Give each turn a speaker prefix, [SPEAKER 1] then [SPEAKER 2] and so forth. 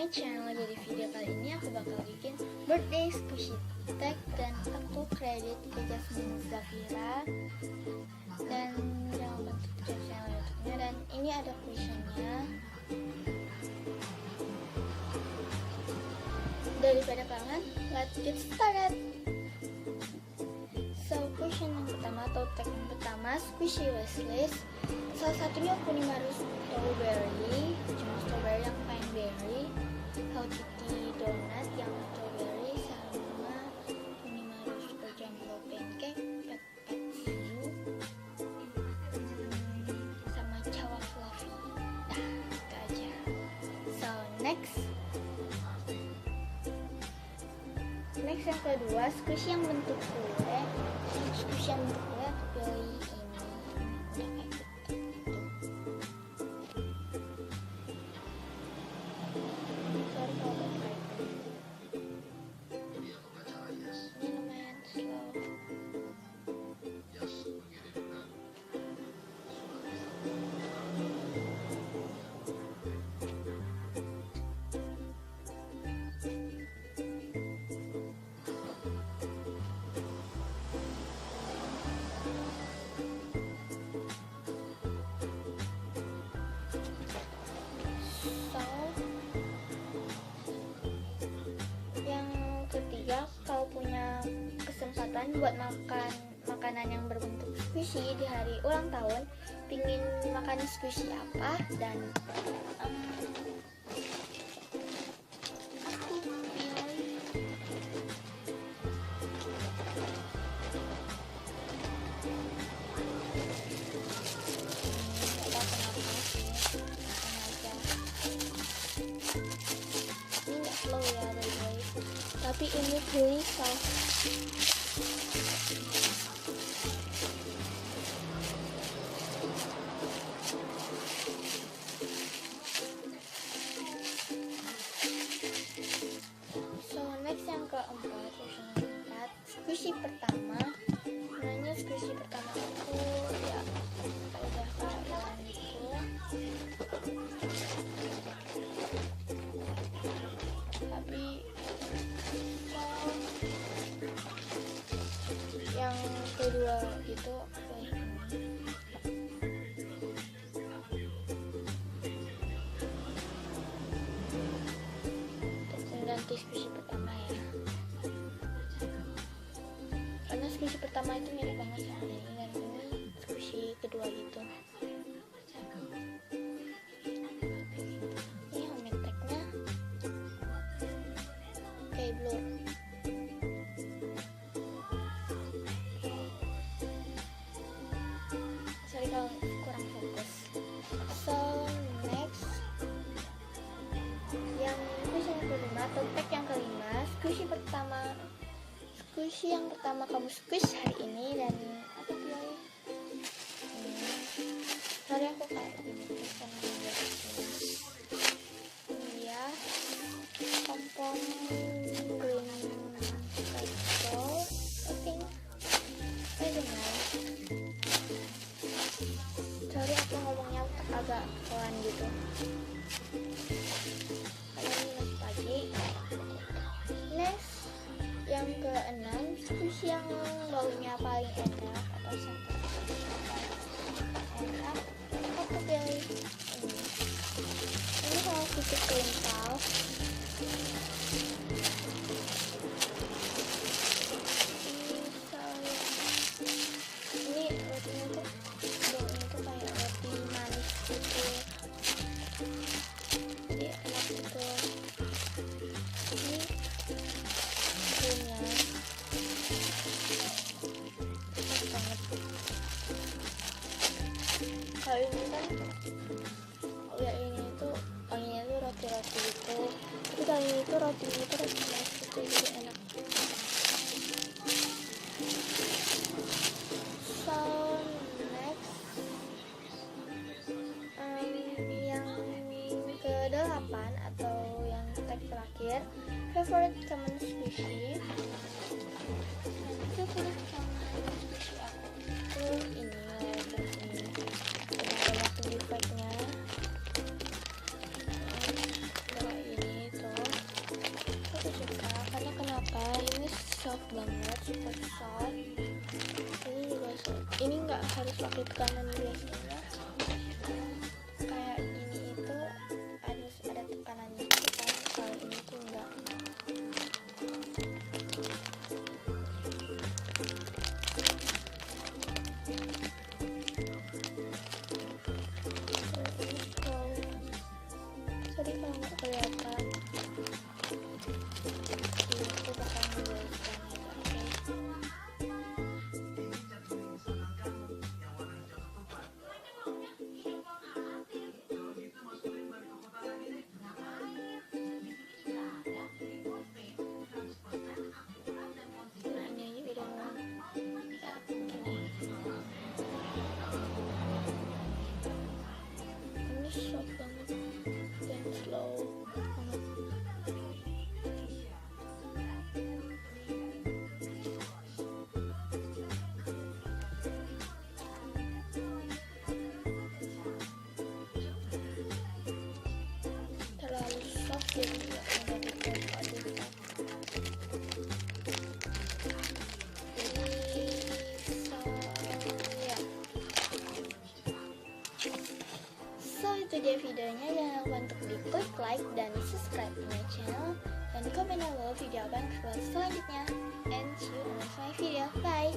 [SPEAKER 1] channel. Jadi video kali ini aku bakal bikin birthday squishy tag dan aku kredit ke Jasmine Zafira dan jangan lupa subscribe channel YouTube-nya. Dan ini ada questionnya. Daripada kalian, let's get started. So, question yang pertama atau tag yang pertama, squishy wishlist. Salah satunya Kunimaru strawberry, cuma strawberry yang fine berry, Hello Kitty donut yang strawberry, sama Kunimaru super jumbo pancake, pet you, sama cawa fluffy. Nah, itu aja. So, next yang kedua, squishy yang bentuk kue. Squishy yang bentuk kue aku pilih ini. Udah kayak gitu. Sorry kalau kayak gitu. Ini lumayan slow. Ketiga, kalau punya kesempatan buat makan makanan yang berbentuk squishy di hari ulang tahun, pingin makan squishy apa? Dan aku pilih slow ya, baik-baik. Tapi ini really soft. So next yang keempat, squishy pertama. Sebenarnya squishy pertama aku ya udah kayak gitu. Tapi yang kedua itu untuk mengganti squishy pertama ya, karena squishy pertama itu mirip banget sama ini, dan ini squishy kedua gitu. Ini homemade tagnya kayak blur. Sorry kalau kurang fokus. So next yang squishy yang kelima atau tag yang kelima, squishy yang pertama kamu squish hari ini. Dan aku pilih sorry aku kayak gini ya, pompom green petrol I think. Sorry aku ngomongnya agak pelan gitu karena ini masih pagi. Next yang keenam, squishy yang baunya paling enak atau sangat enak, aku pilih ini kalau sedikit kental. Ini rotinya tuh baunya tuh kayak roti manis gitu, jadi enak gitu. Ini krimnya enak banget. Kalau ini kan ya ini tuh wanginya tuh roti-roti gitu, tapi kalau ini tuh rotinya tuh roti manis gitu, jadi enak. So next yang ke-8 atau yang tag terakhir, favorite common squishy. Favorite common squishy aku ini, terus ini ada banyak effect-nya. Ini soft banget, super soft. Ini juga soft. Ini nggak harus pakai tekanan biasanya. Kayak gini itu harus ada tekanannya gitu kan. Kalau ini tuh enggak. Sorry kalau nggak kelihatan. Itu bakal menjelaskan aja, oke? Nah, ini aja udah ya, gini. Ini soft banget dan slow banget. Terlalu soft jadi nggak mudah diaduk-aduk. So itu dia videonya, jangan lupa untuk di klik like dan subscribe my channel dan komen below video apa yang selanjutnya, and see you on my video. Bye.